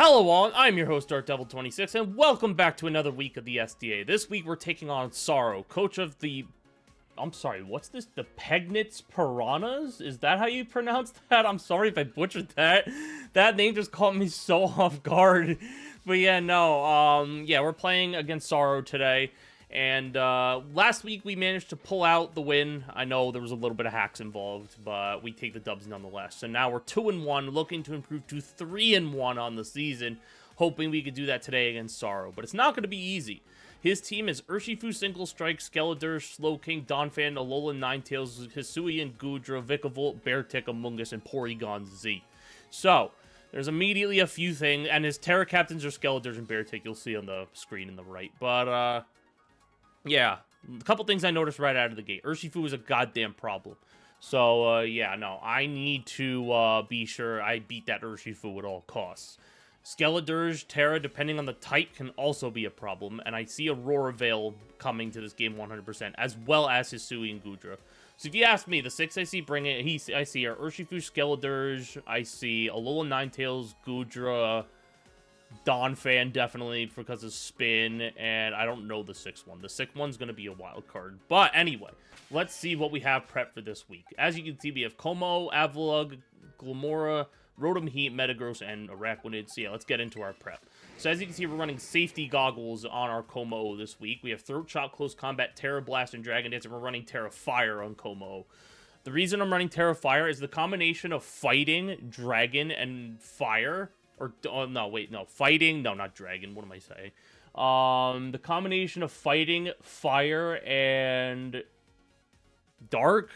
Hello all, I'm your host DarkDevil26, and welcome back to another week of the SDA. This week we're taking on Sorrow, coach of the... I'm sorry, what's this? The Pegnitz Piranhas? Is that how you pronounce that? I'm sorry if I butchered that. That name just caught me so off guard. But yeah, no, we're playing against Sorrow today. And last week we managed to pull out the win. I know there was a little bit of hacks involved, but we take the dubs nonetheless. So now we're 2-1, looking to improve to 3-1 on the season, hoping we could do that today against Sorrow. But it's not going to be easy. His team is Urshifu, Single Strike, Skeledirge, Slowking, Donphan, Alolan Ninetales, Hisuian, Goodra, Vikavolt, Beartick, Amoonguss, and Porygon-Z. So, there's immediately a few things, and his Tera captains are Skeledirge and Beartick, you'll see on the screen in the right. But, yeah, a couple things I noticed right out of the gate. Urshifu is a goddamn problem. So, yeah, no, I need to be sure I beat that Urshifu at all costs. Skeledirge, Tera, depending on the type, can also be a problem, and I see Aurora Veil coming to this game 100%, as well as Hisui and Goodra. So if you ask me, the 6 I see bringing it, I see are Urshifu, Skeledirge, I see Alolan Ninetales, Goodra, Donphan definitely because of spin, and I don't know the 6th one. The 6th one's going to be a wild card. But anyway, let's see what we have prepped for this week. As you can see, we have Como, Avalugg, Glimmora, Rotom Heat, Metagross, and Araquanid. So yeah, let's get into our prep. So as you can see, we're running safety goggles on our Como this week. We have Throat Chop, Close Combat, Tera Blast, and Dragon Dance, and we're running Tera Fire on Como. The reason I'm running Tera Fire is the combination of fighting, dragon, and fire. Or, oh, no, wait, no, fighting, no, not dragon, what am I saying? The combination of fighting, fire, and dark?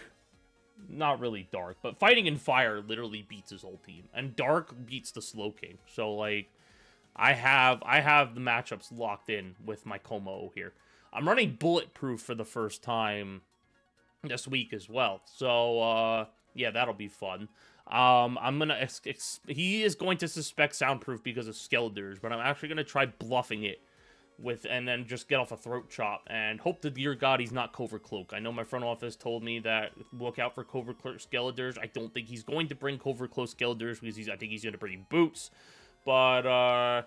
Not really dark, but fighting and fire literally beats his whole team. And dark beats the Slowking. So, like, I have the matchups locked in with my Como here. I'm running Bulletproof for the first time this week as well. So, yeah, that'll be fun. I'm gonna, he is going to suspect Soundproof because of Skeledirge, but I'm actually gonna try bluffing it with, and then just get off a Throat Chop, and hope to dear God he's not Covert Cloak. I know my front office told me that look out for Covert Cloak Skeledirge. I don't think he's going to bring Covert Cloak Skeledirge, because I think he's gonna bring Boots, but,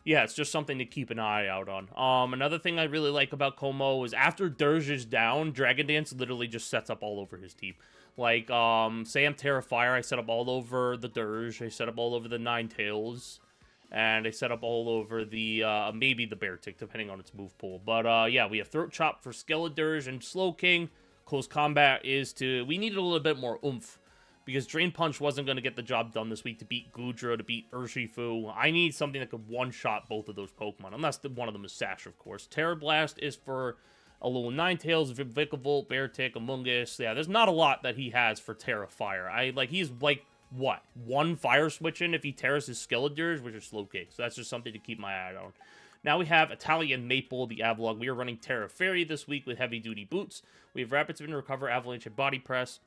yeah, it's just something to keep an eye out on. Another thing I really like about Como is after Dirge is down, Dragon Dance literally just sets up all over his team. Like, say I'm Tera Fire, I set up all over the Dirge, I set up all over the Ninetales, and I set up all over the, maybe the Beartick, depending on its move pool. But, yeah, we have Throat Chop for Skeledirge and Slowking. Close Combat is to, we needed a little bit more oomph, because Drain Punch wasn't going to get the job done this week to beat Goodra, to beat Urshifu. I need something that could one-shot both of those Pokemon, unless one of them is Sash, of course. Tera Blast is for Alolan Ninetales, Vikavolt, Beartick, Amoonguss. Yeah, there's not a lot that he has for Tera Fire. He's like, what? One Fire Switch in if he tears his Skeledirge, which is Slowking. So that's just something to keep my eye on. Now we have Italian Maple, the Avalugg. We are running Tera Fairy this week with heavy-duty boots. We have Rapid Spin, Recover, Avalanche, and Body Press.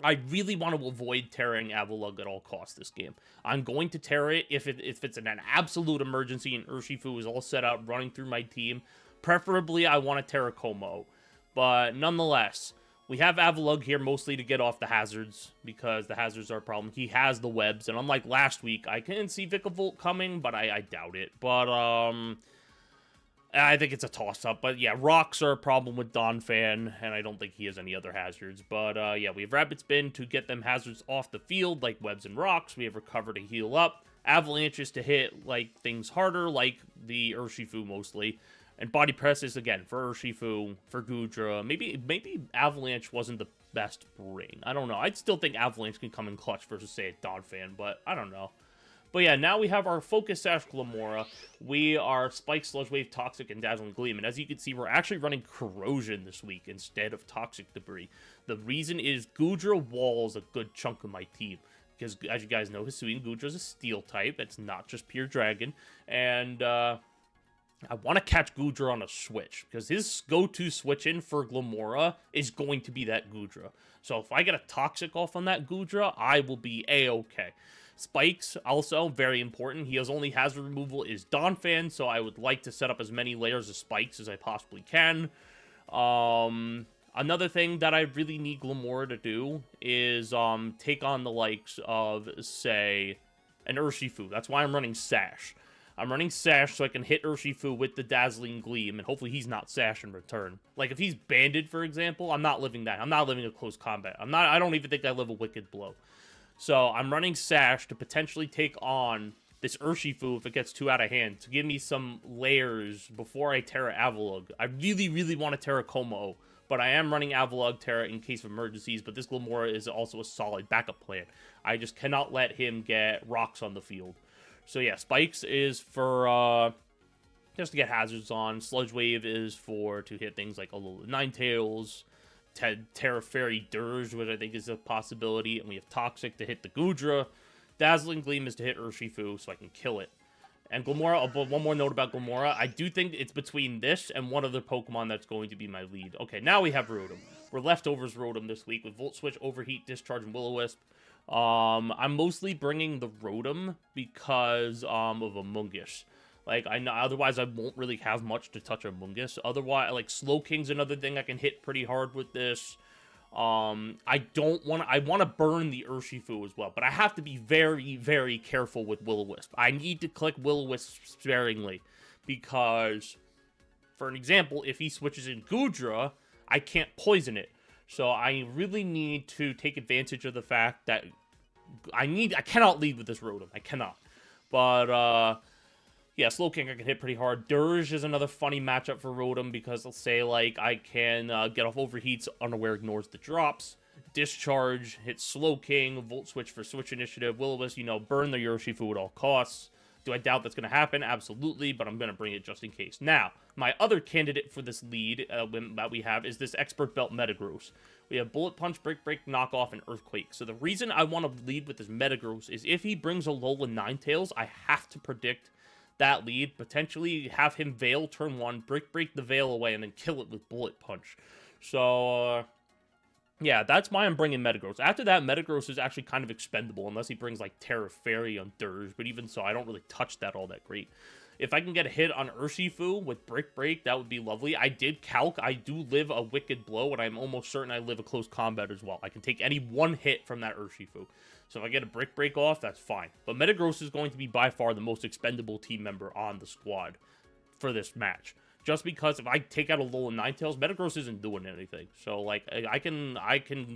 I really want to avoid Terraing Avalugg at all costs this game. I'm going to Tera it if it's an absolute emergency and Urshifu is all set up, running through my team. Preferably, I want to Tera Como. But nonetheless, we have Avalugg here mostly to get off the hazards, because the hazards are a problem. He has the webs, and unlike last week, I can see Vikavolt coming, but I doubt it. But, I think it's a toss-up. But, yeah, rocks are a problem with Donphan, and I don't think he has any other hazards. But, yeah, we have Rapid Spin to get them hazards off the field, like webs and rocks. We have Recover to heal up. Avalanches to hit, like, things harder, like the Urshifu mostly. And Body Press is, again, for Urshifu, for Goodra. Maybe Avalanche wasn't the best bring. I don't know. I'd still think Avalanche can come in clutch versus, say, a Donphan, but I don't know. But yeah, now we have our Focus Sash Glimmora. We are Spike, Sludge Wave, Toxic, and Dazzling Gleam. And as you can see, we're actually running Corrosion this week instead of Toxic Debris. The reason is Goodra walls a good chunk of my team. Because, as you guys know, Hisui and Goodra is a Steel type. It's not just pure Dragon. And, I want to catch Goodra on a switch, because his go-to switch-in for Glimmora is going to be that Goodra. So if I get a Toxic off on that Goodra, I will be A-okay. Spikes, also very important. He has only hazard removal is Donphan, so I would like to set up as many layers of Spikes as I possibly can. Another thing that I really need Glimmora to do is take on the likes of, say, and Urshifu. That's why I'm running Sash. I'm running Sash so I can hit Urshifu with the Dazzling Gleam, and hopefully he's not Sash in return. Like, if he's banded, for example, I'm not living that. I'm not living a close combat. I don't even think I live a Wicked Blow. So, I'm running Sash to potentially take on this Urshifu if it gets too out of hand, to give me some layers before I Tera Avalugg. I really, really want to Tera Como, but I am running Avalugg Tera in case of emergencies, but this Glimmora is also a solid backup plan. I just cannot let him get rocks on the field. So yeah, Spikes is for just to get hazards on. Sludge Wave is to hit things like Alola Ninetales, Tera Fairy Dirge, which I think is a possibility, and we have Toxic to hit the Goodra. Dazzling Gleam is to hit Urshifu, so I can kill it. And Glimmora, one more note about Glimmora, I do think it's between this and one other Pokemon that's going to be my lead. Okay, now we have Rotom. We're leftovers Rotom this week with Volt Switch, Overheat, Discharge, and Will-O-Wisp. I'm mostly bringing the Rotom because of Amoonguss. Like, I know, otherwise I won't really have much to touch Amoonguss. Otherwise, like, Slowking's another thing I can hit pretty hard with this. I want to burn the Urshifu as well, but I have to be very, very careful with Will-O-Wisp. I need to click Will-O-Wisp sparingly, because, for an example, if he switches in Goodra, I can't poison it. So I really need to take advantage of the fact that I cannot lead with this Rotom. I cannot. But, yeah, Slowking I can hit pretty hard. Dirge is another funny matchup for Rotom because let's say, like, I can get off Overheats, Unaware ignores the drops. Discharge, hit Slowking, Volt Switch for Switch Initiative. Will-O-Wisp, you know, burn the Urshifu at all costs. Do I doubt that's going to happen? Absolutely, but I'm going to bring it just in case. Now, my other candidate for this lead that we have is this Expert Belt Metagross. We have Bullet Punch, Brick Break, Knockoff, and Earthquake. So the reason I want to lead with this Metagross is if he brings a Alola Ninetales, I have to predict that lead, potentially have him Veil turn 1, Brick Break the Veil away, and then kill it with Bullet Punch. So, yeah, that's why I'm bringing Metagross. After that, Metagross is actually kind of expendable, unless he brings, like, Tera Fairy on Dirge, but even so, I don't really touch that all that great. If I can get a hit on Urshifu with Brick Break, that would be lovely. I did calc, I do live a Wicked Blow, and I'm almost certain I live a close combat as well. I can take any one hit from that Urshifu. So if I get a Brick Break off, that's fine. But Metagross is going to be by far the most expendable team member on the squad for this match. Just because if I take out a Alola Ninetales, Metagross isn't doing anything. So, like, I can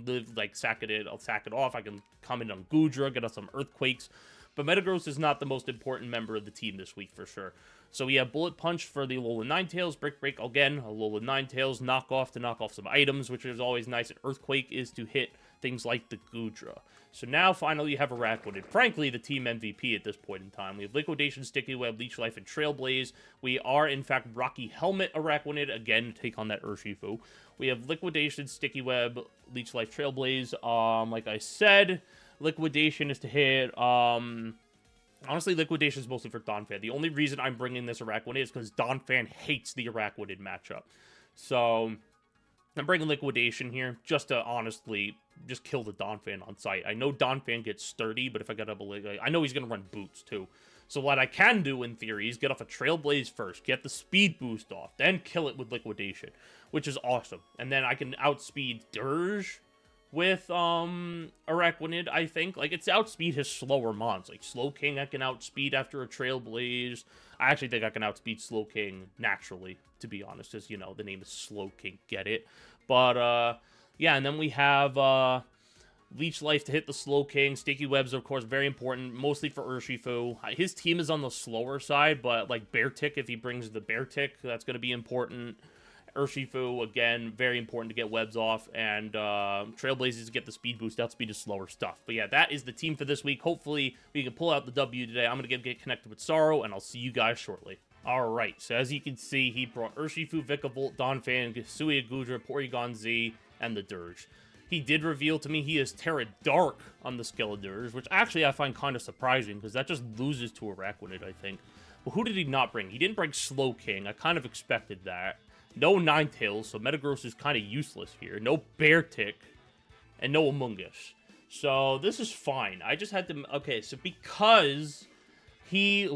live, like, I'll sack it off. I can come in on Goodra, get us some Earthquakes. But Metagross is not the most important member of the team this week, for sure. So we have Bullet Punch for the Alola Ninetales, Brick Break again, Alola Ninetales, Knockoff to knock off some items, which is always nice, and Earthquake is to hit things like the Goodra. So now, finally, you have Araquanid. Frankly, the team MVP at this point in time. We have Liquidation, Sticky Web, Leech Life, and Trailblaze. We are, in fact, Rocky Helmet Araquanid, again, to take on that Urshifu. We have Liquidation, Sticky Web, Leech Life, Trailblaze. Like I said, Liquidation is to hit, honestly, Liquidation is mostly for Donphan. The only reason I'm bringing this Araquanid is because Donphan hates the Araquanid matchup. So, I'm bringing Liquidation here just to, honestly, just kill the Donphan on sight. I know Donphan gets sturdy, but if I get up I know he's going to run boots, too. So what I can do, in theory, is get off a Trailblaze first, get the speed boost off, then kill it with Liquidation, which is awesome. And then I can outspeed Dirge with Araquanid, I think. Like, it's outspeed his slower mons. Like, Slowking I can outspeed after a Trailblaze. I actually think I can outspeed Slowking naturally, to be honest, as, you know, the name is Slowking, get it? But, yeah, and then we have Leech Life to hit the Slowking. Sticky Webs, of course, very important, mostly for Urshifu. His team is on the slower side, but, like, Bear Tick, if he brings the Bear Tick, that's going to be important. Urshifu, again, very important to get webs off, and Trailblazers to get the speed boost, outspeed is slower stuff. But yeah, that is the team for this week. Hopefully, we can pull out the W today. I'm going to get connected with Sorrow, and I'll see you guys shortly. Alright, so as you can see, he brought Urshifu, Vikavolt, Donphan, Gisuya, Goodra, Porygon-Z, and the Dirge. He did reveal to me he is Tera Dark on the Skeledirge, which actually I find kind of surprising, because that just loses to Araquanid, I think. But who did he not bring? He didn't bring Slowking. I kind of expected that. No Ninetales, so Metagross is kind of useless here. No Beartick, and no Amoonguss. So this is fine. I just had to... Okay, so because he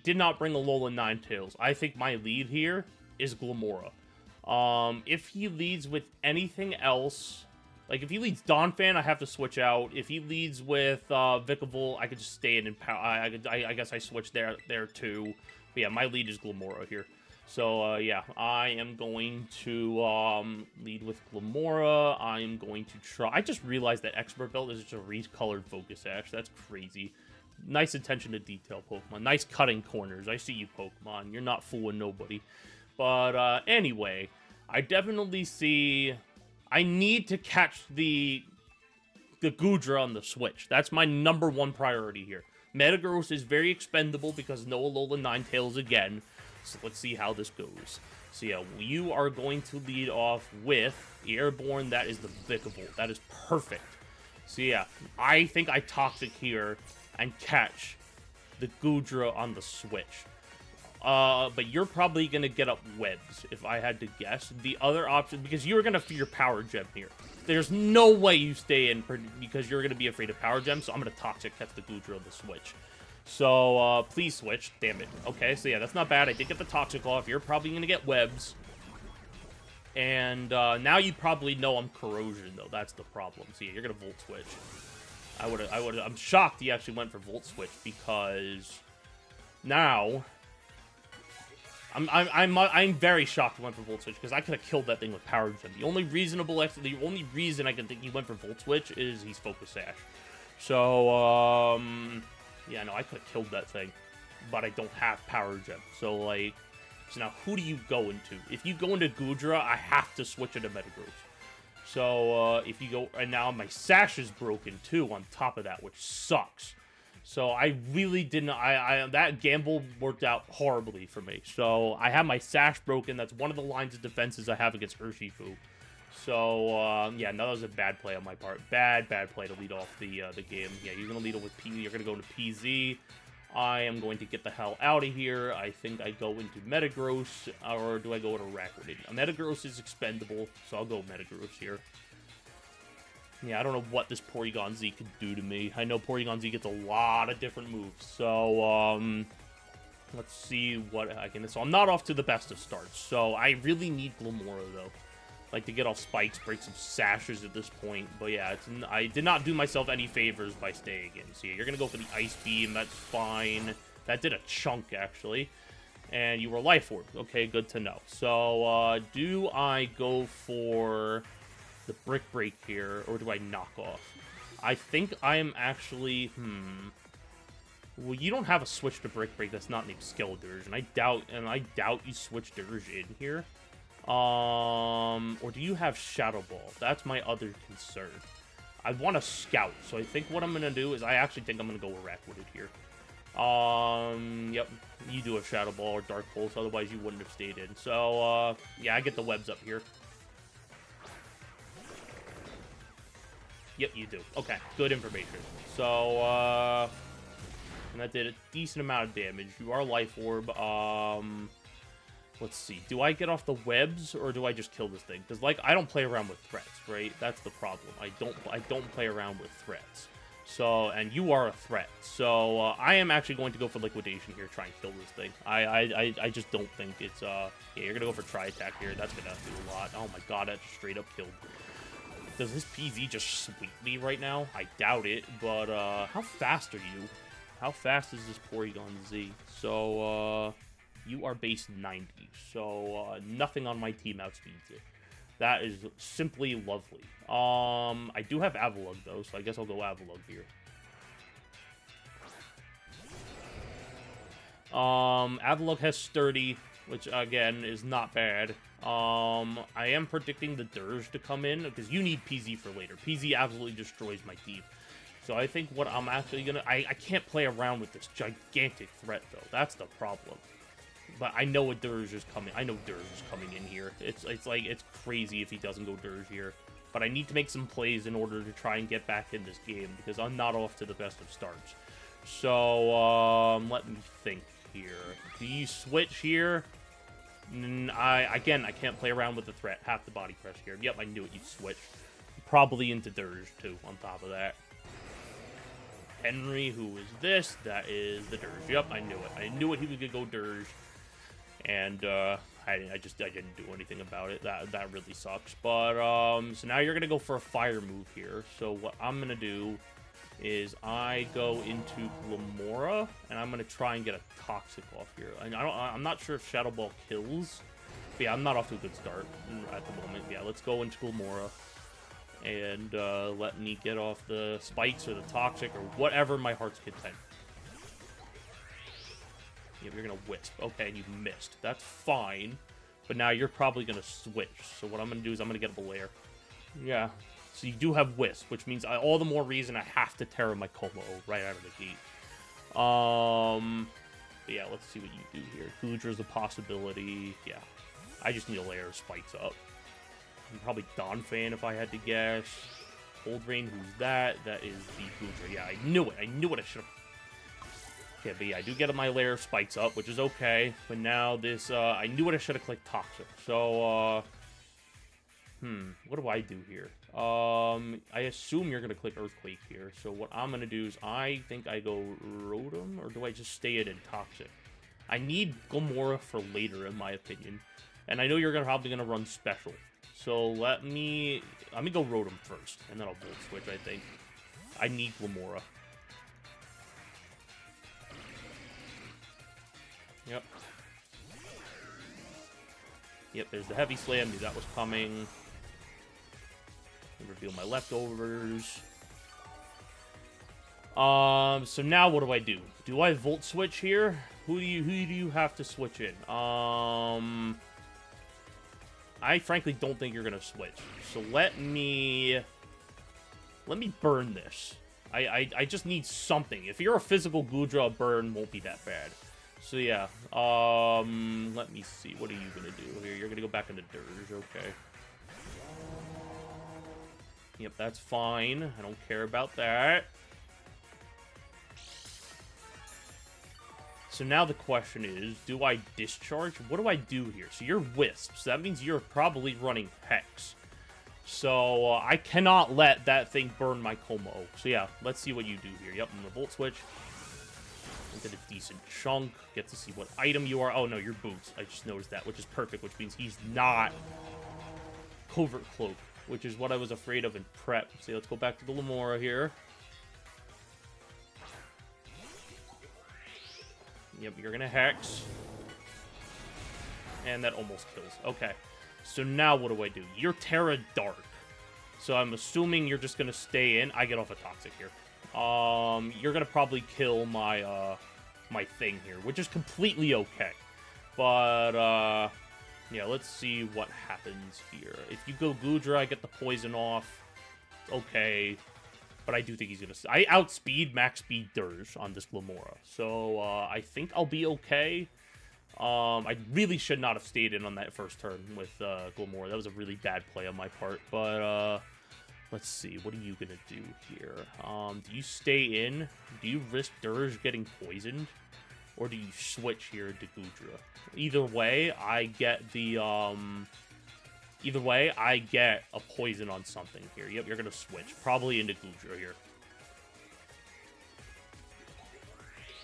did not bring a Alola Ninetales, I think my lead here is Glimmora. If he leads with anything else Like, if he leads Donphan, I have to switch out. If he leads with Vikavolt, I could just stay in and power. I guess I switch there too. But yeah, my lead is Glamora here. So, yeah, I am going to lead with Glamora. I am going to try... I just realized that Expert Belt is just a recolored Focus Sash. That's crazy. Nice attention to detail, Pokemon. Nice cutting corners. I see you, Pokemon. You're not fooling nobody. But, anyway, I definitely see... I need to catch the Goodra on the Switch. That's my #1 priority here. Metagross is very expendable because no Alola Ninetales again. So let's see how this goes. So yeah, you are going to lead off with Airborne. That is the Vikavolt. That is perfect. So yeah, I think I Toxic here and catch the Goodra on the Switch. But you're probably going to get up Webs, if I had to guess. The other option, because you're going to fear Power Gem here. There's no way you stay in because you're going to be afraid of Power Gem, so I'm going to Toxic catch the Goodra on the Switch. So, please switch. Damn it. Okay, so yeah, that's not bad. I did get the Toxic off. You're probably going to get Webs. And, now you probably know I'm Corrosion, though. That's the problem. So yeah, you're going to Volt Switch. I'm shocked he actually went for Volt Switch because now... I'm very shocked he went for Volt Switch because I could have killed that thing with Power Gem. The only reason I can think he went for Volt Switch is he's Focus Sash. So, yeah, no, I could have killed that thing, but I don't have Power Gem. So, like, so now who do you go into? If you go into Goodra, I have to switch into Metagross. So, if you go, and now my Sash is broken too on top of that, which sucks. So I really didn't, that gamble worked out horribly for me. So I have my Sash broken. That's one of the lines of defenses I have against Urshifu. So, yeah, no, that was a bad play on my part. Bad play to lead off the game. Yeah, you're going to lead off with P. You're going to go into PZ. I am going to get the hell out of here. I think I go into Metagross, or do I go into Rakuten? Metagross is expendable, so I'll go Metagross here. Yeah, I don't know what this Porygon-Z could do to me. I know Porygon-Z gets a lot of different moves. So, let's see what I can... So, I'm not off to the best of starts. So, I really need Glamora, though. Like, to get off spikes, break some sashes at this point. But, yeah, I did not do myself any favors by staying in. So, yeah, you're going to go for the Ice Beam. That's fine. That did a chunk, actually. And you were Life Orb. Okay, good to know. So, do I go for... the Brick Break here, or do I knock off? I think I am actually, well, you don't have a switch to Brick Break that's not named Skeledirge, and I doubt you switch Dirge in here. Or do you have Shadow Ball? That's my other concern. I want to Scout, so I think what I'm gonna do is I actually think I'm gonna go with Rakuten here. Yep, you do have Shadow Ball or Dark Pulse, otherwise you wouldn't have stayed in. So, yeah, I get the webs up here. Yep, you do. Okay, good information. So, and that did a decent amount of damage. You are Life Orb. Let's see. Do I get off the webs, or do I just kill this thing? Because, like, I don't play around with threats, right? That's the problem. I don't play around with threats. So, and you are a threat. So, I am actually going to go for Liquidation here, try and kill this thing. I just don't think it's, yeah, you're going to go for Tri-Attack here. That's going to do a lot. Oh my god, that just straight up killed. Does this PZ just sweep me right now? I doubt it, but, how fast are you? How fast is this Porygon-Z? So, you are base 90, so, nothing on my team outspeeds it. That is simply lovely. I do have Avalugg, though, so I guess I'll go Avalugg here. Avalugg has Sturdy, which, again, is not bad. I am predicting the Dirge to come in, because you need PZ for later. PZ absolutely destroys my team. So I think what I'm actually gonna... I can't play around with this gigantic threat, though. That's the problem. But I know a Dirge is coming. I know Dirge is coming in here. It's like, it's crazy if he doesn't go Dirge here. But I need to make some plays in order to try and get back in this game, because I'm not off to the best of starts. So, let me think here. Do you switch here? Again, I can't play around with the threat. Half the body press here. Yep, I knew it. You'd switch. Probably into Dirge, too, on top of that. Henry, who is this? That is the Dirge. Yep, I knew it. I knew it. He was going to go Dirge. And I didn't do anything about it. That really sucks. But so now you're gonna go for a fire move here. So what I'm gonna do is I go into Glamora, and I'm gonna try and get a Toxic off here. And I'm not sure if Shadow Ball kills. But yeah, I'm not off to a good start at the moment. Yeah, let's go into Glamora. And let me get off the spikes or the toxic or whatever my heart's content. Yeah, you're gonna wisp. Okay, and you missed. That's fine. But now you're probably gonna switch. So what I'm gonna do is I'm gonna get up a layer. Yeah. So you do have wisp, which means all the more reason I have to Tera my Como right out of the gate. But yeah, let's see what you do here. Gudra's a possibility. Yeah. I just need a layer of spikes up. I'm probably Donphan if I had to guess. Cold Rain, who's that? That is the Gudra. Yeah, I knew it. I knew it. I should have. Okay, but yeah, I do get my layer of spikes up, which is okay. But now this, I knew what I should have clicked Toxic. So, what do I do here? I assume you're going to click Earthquake here. So what I'm going to do is I think I go Rotom, or do I just stay it in Toxic? I need Glamora for later, in my opinion. And I know you're probably going to run Special. So let me go Rotom first, and then I'll Volt Switch, I think. I need Glamora. Yep. Yep, there's the Heavy Slam. Knew that was coming. Reveal my leftovers. So now what do? Do I Volt Switch here? Who do you have to switch in? I frankly don't think you're gonna switch. So let me burn this. I just need something. If you're a physical Gudra, a burn won't be that bad. So yeah. Let me see. What are you gonna do here? You're gonna go back into Dirge, okay. Yep, that's fine. I don't care about that. So now the question is, do I discharge? What do I do here? So you're Wisp, so that means you're probably running Hex. So I cannot let that thing burn my Como. So yeah, let's see what you do here. Yep, I'm gonna Volt Switch. Into a decent chunk. Get to see what item you are. Oh no, you're Boots. I just noticed that, which is perfect, which means he's not Covert Cloak, which is what I was afraid of in prep. So let's go back to the Glamora here. Yep, you're gonna Hex. And that almost kills. Okay. So now what do? You're Tera Dark. So I'm assuming you're just gonna stay in. I get off a Toxic here. You're gonna probably kill my my thing here, which is completely okay. But yeah, let's see what happens here. If you go Gudra, I get the poison off. Okay. But I do think he's gonna. I outspeed max speed Dirge on this Glamora, so I think I'll be okay. I really should not have stayed in on that first turn with Glamora. That was a really bad play on my part. But let's see. What are you gonna do here? Do you stay in? Do you risk Dirge getting poisoned, or do you switch here to Gudra? Either way, I get the Either way, I get a poison on something here. Yep, you're going to switch. Probably into Gudra here.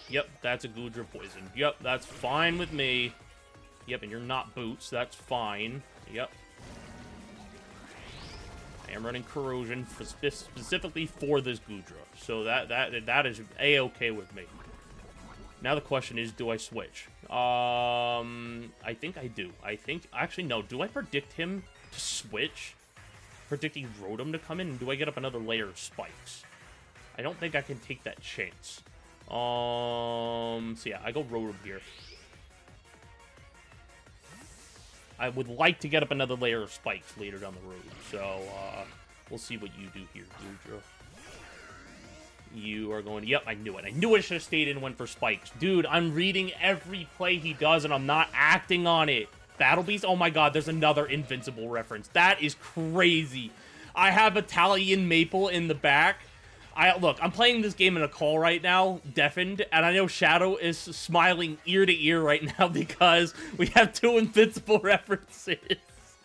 Yep, that's a Gudra poison. Yep, that's fine with me. Yep, and you're not Boots. That's fine. Yep. I am running Corrosion specifically for this Gudra. So that is A-okay with me. Now the question is, do I switch? I think I do. Actually, no. Do I predict him to switch? Predicting Rotom to come in? And do I get up another layer of spikes? I don't think I can take that chance. So yeah, I go Rotom here. I would like to get up another layer of spikes later down the road. So, we'll see what you do here, Gudra. You are going, yep, I knew it. I knew I should have stayed in and went for spikes. Dude, I'm reading every play he does, and I'm not acting on it. Battle Beast? Oh my god, there's another Invincible reference. That is crazy. I have Italian Maple in the back. Look, I'm playing this game in a call right now, deafened, and I know Shadow is smiling ear to ear right now because we have two Invincible references.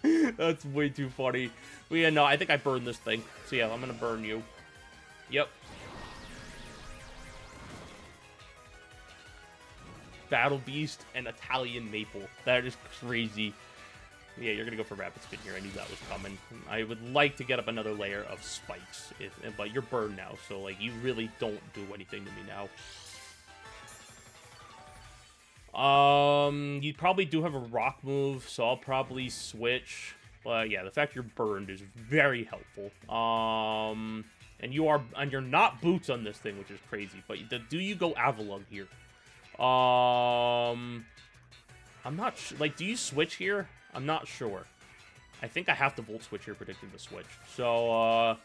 That's way too funny. But yeah, no, I think I burned this thing. So yeah, I'm gonna burn you. Yep. Battle Beast, and Italian Maple. That is crazy. Yeah, you're gonna go for Rapid Spin here. I knew that was coming. I would like to get up another layer of spikes, but you're burned now, so like you really don't do anything to me now. You probably do have a rock move, so I'll probably switch. But yeah, the fact you're burned is very helpful. And you're not boots on this thing, which is crazy. But do you go Avalug here? I'm not sure. Like, do you switch here? I'm not sure. I think I have to Volt Switch here, predicting the switch. So,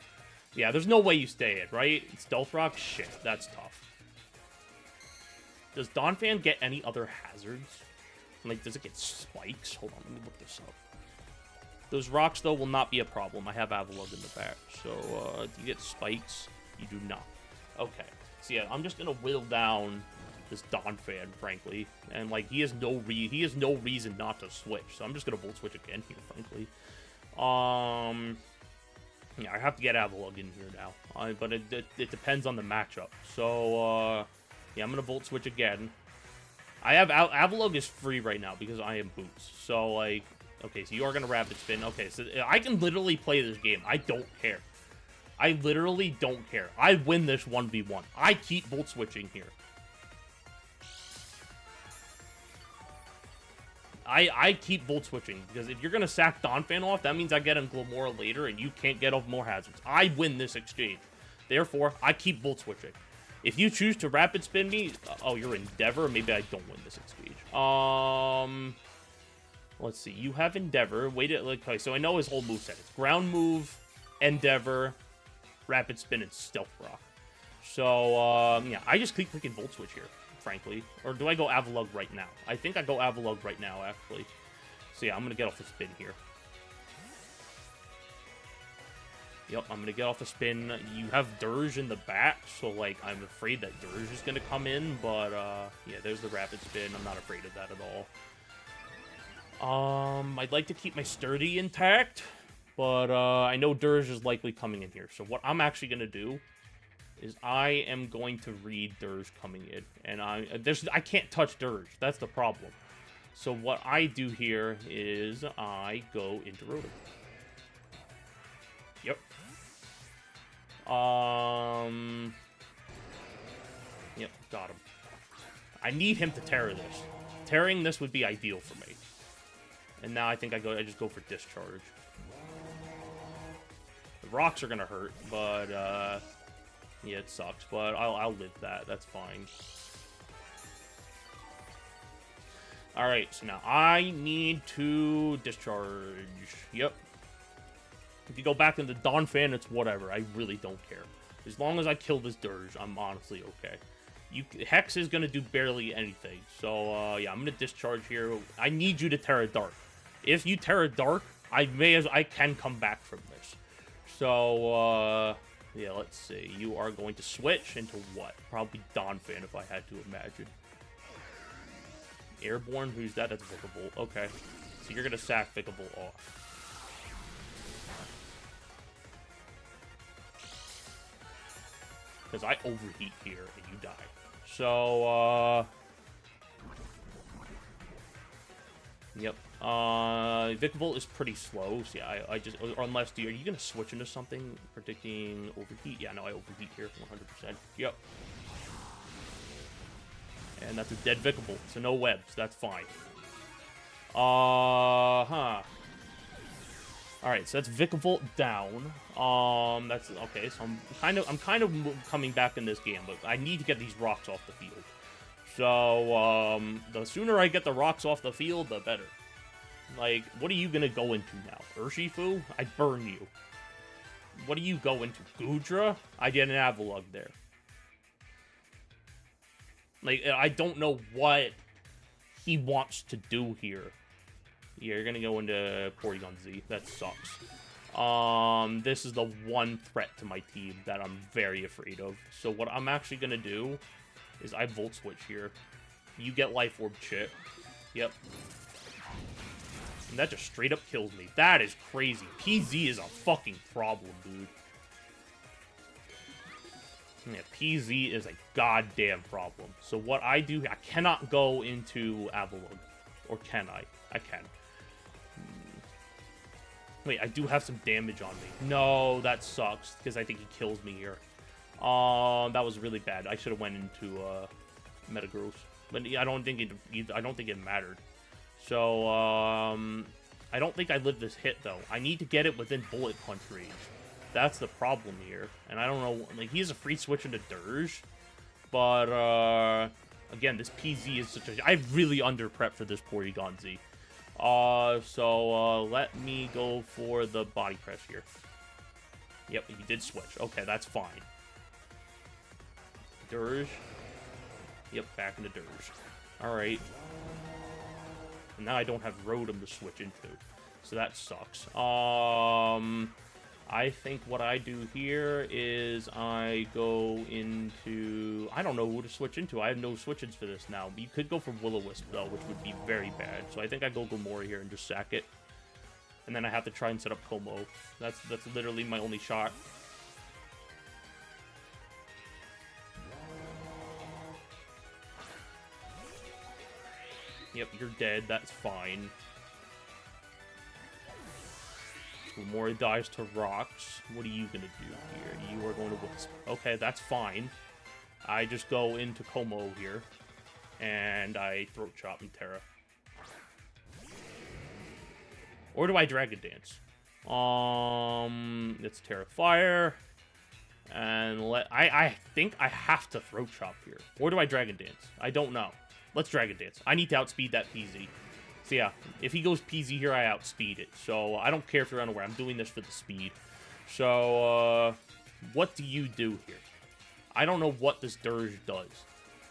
yeah, there's no way you stay it, right? Stealth Rock? Shit, that's tough. Does Donphan get any other hazards? Like, does it get spikes? Hold on, let me look this up. Those rocks, though, will not be a problem. I have Avalug in the back. So, do you get spikes? You do not. Okay. So, yeah, I'm just going to whittle down this Donphan, frankly. And, like, he has no reason not to switch. So, I'm just going to Volt Switch again here, frankly. Yeah, I have to get Avalug in here now. But it depends on the matchup. So, yeah, I'm going to Volt Switch again. I have Avalug is free right now because I am Boots. So, like, okay, so you are going to Rapid Spin. Okay, so I can literally play this game. I don't care. I literally don't care. I win this 1v1. I keep Volt Switching here. I keep Volt Switching because if you're going to sack Donphan off, that means I get him Glamora later and you can't get off more hazards. I win this exchange. Therefore, I keep Volt Switching. If you choose to Rapid Spin me, oh, you're Endeavor, maybe I don't win this exchange. Let's see. You have Endeavor. Wait, okay, so I know his whole moveset. It's Ground Move, Endeavor, Rapid Spin, and Stealth Rock. So, yeah, I just keep clicking Volt Switch here, frankly. Or do I go Avalug right now? I think I go Avalug right now, actually. So, yeah, I'm going to get off the spin here. Yep, I'm going to get off the spin. You have Dirge in the back, so, like, I'm afraid that Dirge is going to come in. But, yeah, there's the Rapid Spin. I'm not afraid of that at all. I'd like to keep my Sturdy intact, but I know Dirge is likely coming in here. So what I'm actually going to do is I am going to read Dirge coming in, and I can't touch Dirge. That's the problem. So what I do here is I go into Rotom. Yep. Yep, got him. I need him to Tera this. Tearing this would be ideal for me. And now I think I just go for Discharge. The rocks are gonna hurt, but yeah, it sucks. But I'll live that. That's fine. All right, so now I need to Discharge. Yep. If you go back into Donphan, it's whatever. I really don't care. As long as I kill this Dirge, I'm honestly okay. Hex is gonna do barely anything. So yeah, I'm gonna Discharge here. I need you to Tera Dark. If you Tera Dark, I can come back from this. So, yeah, let's see. You are going to switch into what? Probably Donphan, if I had to imagine. Airborne? Who's that? That's Vikavolt. Okay. So you're going to sack Vikavolt off. Because I overheat here and you die. So, yep. Vikavolt is pretty slow, so yeah, I just, or unless, are you gonna switch into something? Predicting overheat? Yeah, no, I overheat here, 100%. Yep. And that's a dead Vikavolt, so no webs, that's fine. Alright, so that's Vikavolt down. That's, okay, so I'm kind of coming back in this game, but I need to get these rocks off the field. So, the sooner I get the rocks off the field, the better. Like, what are you gonna go into now? Urshifu? I burn you. What do you go into? Goodra? I get an Avalug there. Like, I don't know what he wants to do here. Yeah, you're gonna go into Porygon-Z. That sucks. This is the one threat to my team that I'm very afraid of. So what I'm actually gonna do is I Volt Switch here. You get Life Orb Chip. Yep. And that just straight up kills me. That is crazy. PZ is a fucking problem, dude. Yeah, PZ is a goddamn problem. So what I do, I cannot go into Avalon. Or can I? I can. Wait, I do have some damage on me. No, that sucks, because I think he kills me here. That was really bad. I should have went into Metagross. But I don't think it mattered. So, I don't think I lived this hit, though. I need to get it within bullet punch range. That's the problem here. And I don't know, like, he has a free switch into Dirge. But, again, this PZ is such a... I really under-prepped for this Porygon-Z. So, let me go for the body press here. Yep, he did switch. Okay, that's fine. Dirge. Yep, back into Dirge. Alright. Now I don't have Rotom to switch into. So that sucks. I think what I do here is I go into... I don't know who to switch into. I have no switch-ins for this now. You could go for Will-O-Wisp, though, which would be very bad. So I think I go Gomori here and just sack it. And then I have to try and set up Como. That's literally my only shot. Yep, you're dead. That's fine. Gomori dies to rocks. What are you gonna do here? You are going to Wisp. Okay, that's fine. I just go into Como here. And I Throat Chop and Tera. Or do I Dragon Dance? It's Tera Fire. And I think I have to Throat Chop here. Or do I Dragon Dance? I don't know. Let's Dragon Dance. I need to outspeed that PZ. So yeah, if he goes PZ here, I outspeed it. So I don't care if you're unaware. I'm doing this for the speed. So, what do you do here? I don't know what this Dirge does.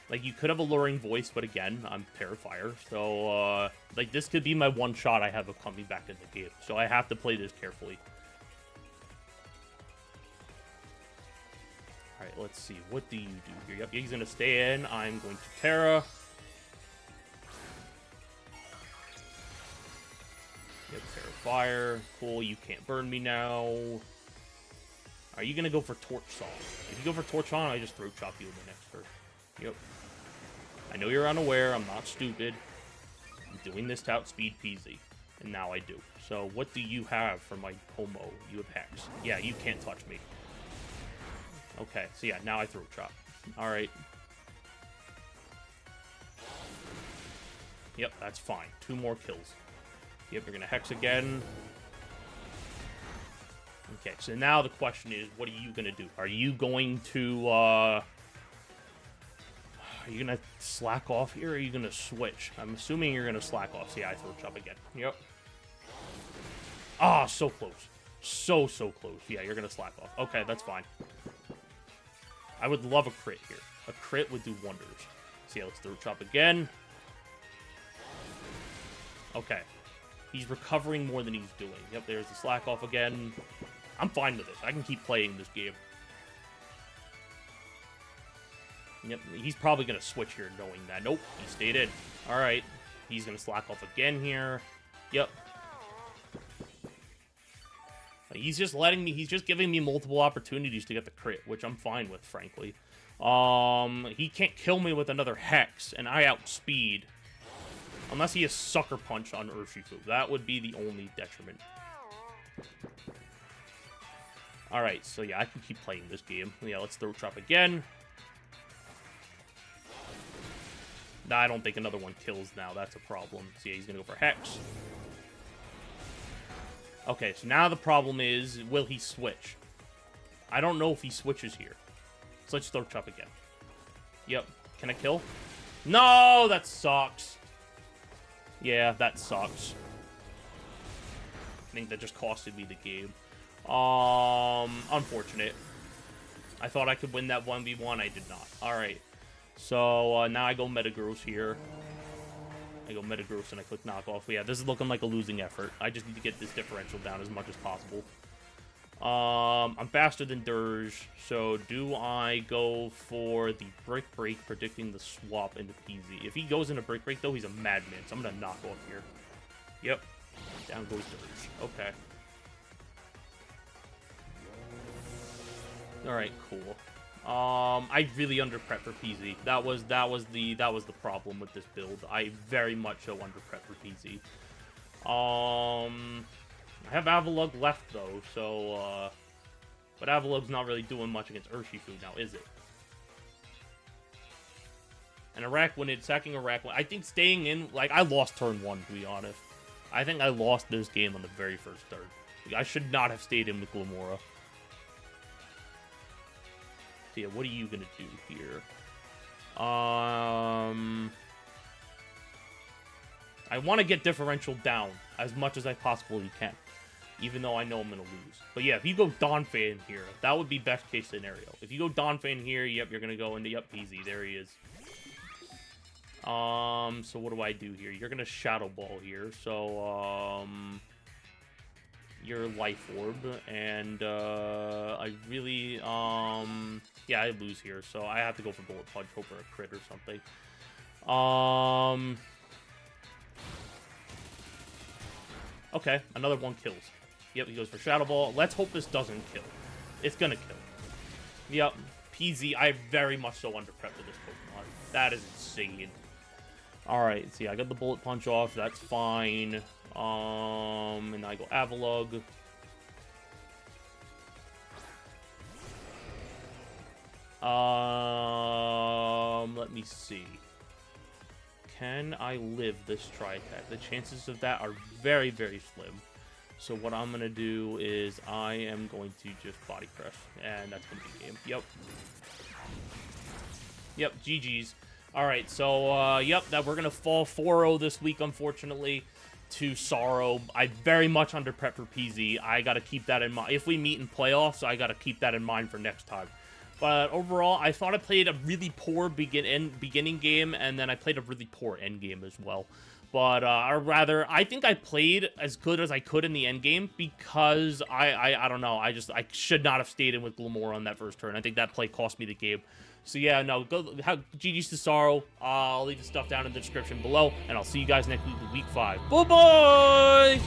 Like, you could have Alluring Voice, but again, I'm Terrifier. So, like, this could be my one shot I have of coming back in the game. So I have to play this carefully. Alright, let's see. What do you do here? Yep, he's going to stay in. I'm going to Tera. Yep, Fire. Cool, you can't burn me now. Are you gonna go for Torch Song? If you go for Torch Song, I just Throat Chop you in the next turn. Yep. I know you're unaware, I'm not stupid. I'm doing this to outspeed PZ. And now I do. So what do you have for my Como? You have Hex. Yeah, you can't touch me. Okay, so yeah, now I Throat Chop. Alright. Yep, that's fine. 2 more kills. Yep, you're gonna Hex again. Okay, so now the question is, what are you gonna do? Are you going to, are you gonna slack off here, or are you gonna switch? I'm assuming you're gonna slack off. See, I Throat Chop again. Yep. Ah, so close. So close. Yeah, you're gonna slack off. Okay, that's fine. I would love a crit here. A crit would do wonders. So yeah, let's Throat Chop again. Okay. He's recovering more than he's doing. Yep, there's the slack off again. I'm fine with this. I can keep playing this game. Yep, he's probably going to switch here knowing that. Nope, he stayed in. Alright, he's going to slack off again here. Yep. He's just letting me, he's just giving me multiple opportunities to get the crit, which I'm fine with, frankly. He can't kill me with another Hex, and I outspeed. Unless he has Sucker Punch on Urshifu. That would be the only detriment. Alright, so yeah, I can keep playing this game. Yeah, let's Throat Chop again. Nah, I don't think another one kills now. That's a problem. So yeah, he's gonna go for Hex. Okay, so now the problem is, will he switch? I don't know if he switches here. So let's Throat Chop again. Yep. Can I kill? No, that sucks. Yeah, that sucks. I think that just costed me the game. Unfortunate. I thought I could win that 1v1. I did not. Alright. So, now I go Metagross here. I go Metagross and I click Knockoff. But yeah, this is looking like a losing effort. I just need to get this differential down as much as possible. I'm faster than Dirge, so do I go for the Brick Break, predicting the swap into PZ? If he goes into Brick Break, though, he's a madman, so I'm gonna knock off here. Yep. Down goes Dirge. Okay. Alright, cool. I really underprep for PZ. That was the problem with this build. I very much so underprep for PZ. I have Avalugg left though, so but Avalugg's not really doing much against Urshifu now, is it? And Araquanid, sacking Araquanid. I think staying in, like, I lost turn 1, to be honest. I think I lost this game on the very first turn. Like, I should not have stayed in with Glimmora. So yeah, what are you gonna do here? I want to get differential down as much as I possibly can, even though I know I'm gonna lose. But yeah, if you go Donphan here, that would be best case scenario. If you go Donphan here, yep, you're gonna go into, yep, PZ. There he is. So what do I do here? You're gonna Shadow Ball here, so, you're Life Orb, and, I really, yeah, I lose here, so I have to go for Bullet Punch, hope for a crit or something. Okay, another one kills. Yep, he goes for Shadow Ball. Let's hope this doesn't kill. It's gonna kill. Yep, PZ, I very much so underprepped for this Pokemon. That is insane. Alright, see, I got the Bullet Punch off, that's fine. And I go Avalugg. Let me see. Can I live this Tri-Attack? The chances of that are very, very slim. So what I'm going to do is I am going to just Body Crush. And that's going to be game. Yep. Yep, GG's. Alright, so, yep, that we're going to fall 4-0 this week, unfortunately, to Sorrow. I very much underprep for PZ. I got to keep that in mind. If we meet in playoffs, I got to keep that in mind for next time. But overall, I thought I played a really poor beginning game, and then I played a really poor end game as well. But, or rather, I think I played as good as I could in the end game because I don't know. I should not have stayed in with Glimmora on that first turn. I think that play cost me the game. So yeah, no, GG's to Sorrow. I'll leave the stuff down in the description below, and I'll see you guys next week with Week 5. Bye-bye!